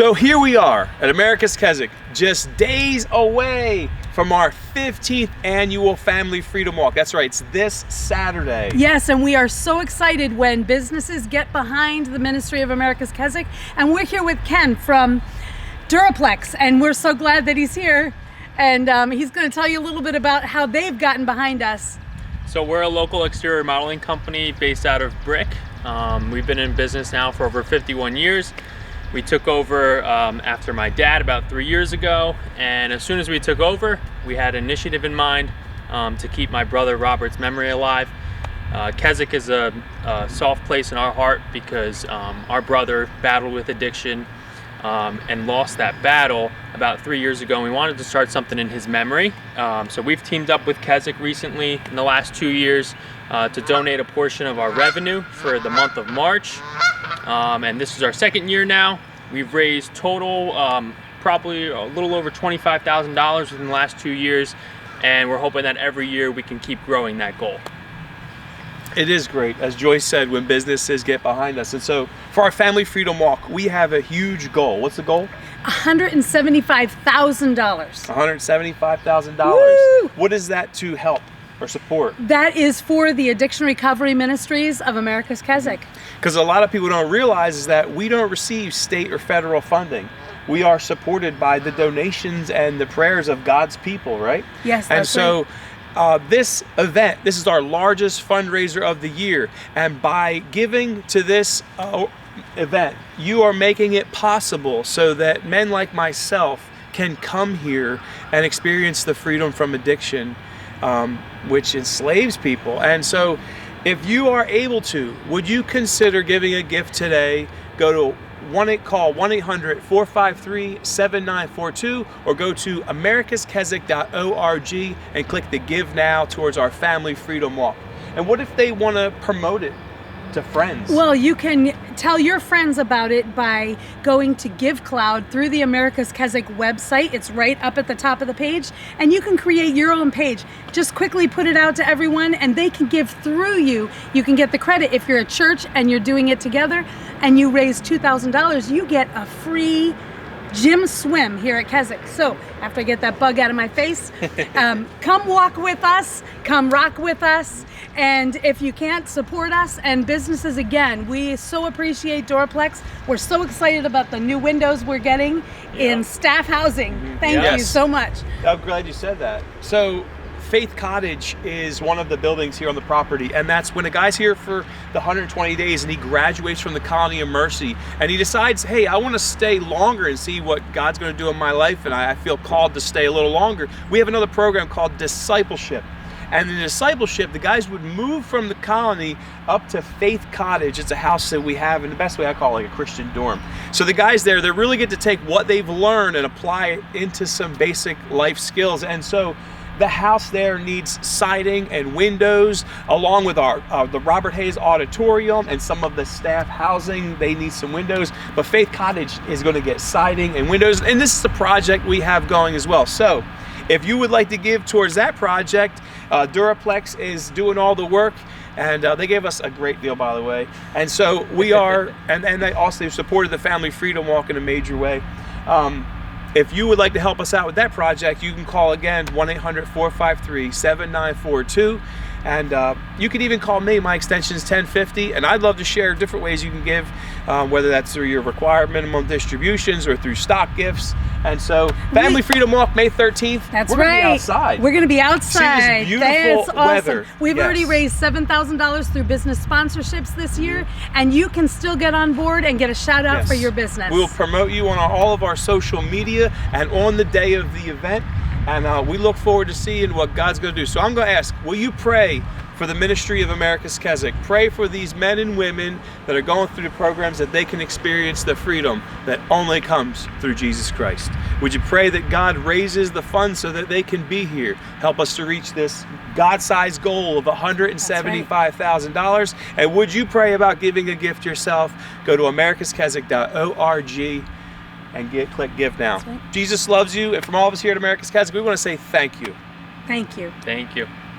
So here we are at America's Keswick, just days away from our 15th annual Family Freedom Walk. That's right, it's this Saturday. Yes, and we are so excited when businesses get behind the ministry of America's Keswick. And we're here with Ken from Duraplex, and we're so glad that he's here. And he's going to tell you a little bit about how they've gotten behind us. So we're a local exterior modeling company based out of Brick. We've been in business now for over 51 years. We took over after my dad about 3 years ago, and as soon as we took over, we had an initiative in mind to keep my brother Robert's memory alive. Keswick is a soft place in our heart because our brother battled with addiction and lost that battle about 3 years ago, and we wanted to start something in his memory. So we've teamed up with Keswick recently in the last 2 years to donate a portion of our revenue for the month of March. And this is our second year now. We've raised total probably a little over $25,000 within the last 2 years, and we're hoping that every year we can keep growing that goal. It is great, as Joyce said, when businesses get behind us. And so for our Family Freedom Walk, we have a huge goal. What's the goal? $175,000. $175,000. What is that to help or support? That is for the Addiction Recovery Ministries of America's Keswick. Because a lot of people don't realize is that we don't receive state or federal funding. We are supported by the donations and the prayers of God's people, right? Yes, that's right. This event, this is our largest fundraiser of the year, and by giving to this event, you are making it possible so that men like myself can come here and experience the freedom from addiction, which enslaves people. And so if you are able to, would you consider giving a gift today? Go to call 1-800-453-7942 or go to americaskeswick.org and click the Give Now towards our Family Freedom Walk. And what if they want to promote it to friends? Well, you can tell your friends about it by going to GiveCloud through the America's Keswick website. It's right up at the top of the page, and you can create your own page. Just quickly put it out to everyone, and they can give through you. You can get the credit if you're a church and you're doing it together, and you raise $2,000. You get a free gym swim here at Keswick. So after I get that bug out of my face, come walk with us, come rock with us. And if you can't, support us and businesses again. We so appreciate Duraplex. We're so excited about the new windows we're getting in staff housing. Thank you so much. I'm glad you said that. So Faith Cottage is one of the buildings here on the property, and that's when a guy's here for the 120 days and he graduates from the Colony of Mercy and he decides, hey, I want to stay longer and see what God's going to do in my life, and I feel called to stay a little longer. We have another program called Discipleship. And in discipleship, the guys would move from the colony up to Faith Cottage. It's a house that we have, and the best way I call it, like a Christian dorm. So the guys there, they really get to take what they've learned and apply it into some basic life skills. And so the house there needs siding and windows, along with our the Robert Hayes Auditorium and some of the staff housing. They need some windows, but Faith Cottage is going to get siding and windows, and this is the project we have going as well. So if you would like to give towards that project, Duraplex is doing all the work, and they gave us a great deal, by the way. And so we are, and they also supported the Family Freedom Walk in a major way. If you would like to help us out with that project, you can call again 1-800-453-7942. And you can even call me. My extension is 1050, and I'd love to share different ways you can give, whether that's through your required minimum distributions or through stock gifts. And so, Family Freedom Walk, May 13th. That's we're right. Gonna be outside. We're going to be outside. See this beautiful That's awesome. weather. We've already raised $7,000 through business sponsorships this year, and you can still get on board and get a shout out for your business. We will promote you on all of our social media and on the day of the event. And we look forward to seeing what God's going to do. So I'm going to ask, will you pray for the ministry of America's Keswick? Pray for these men and women that are going through the programs, that they can experience the freedom that only comes through Jesus Christ. Would you pray that God raises the funds so that they can be here? Help us to reach this God-sized goal of $175,000. And would you pray about giving a gift yourself? Go to americaskeswick.org and click Give Now. Right. Jesus loves you, and from all of us here at America's Keswick, we want to say thank you. Thank you. Thank you.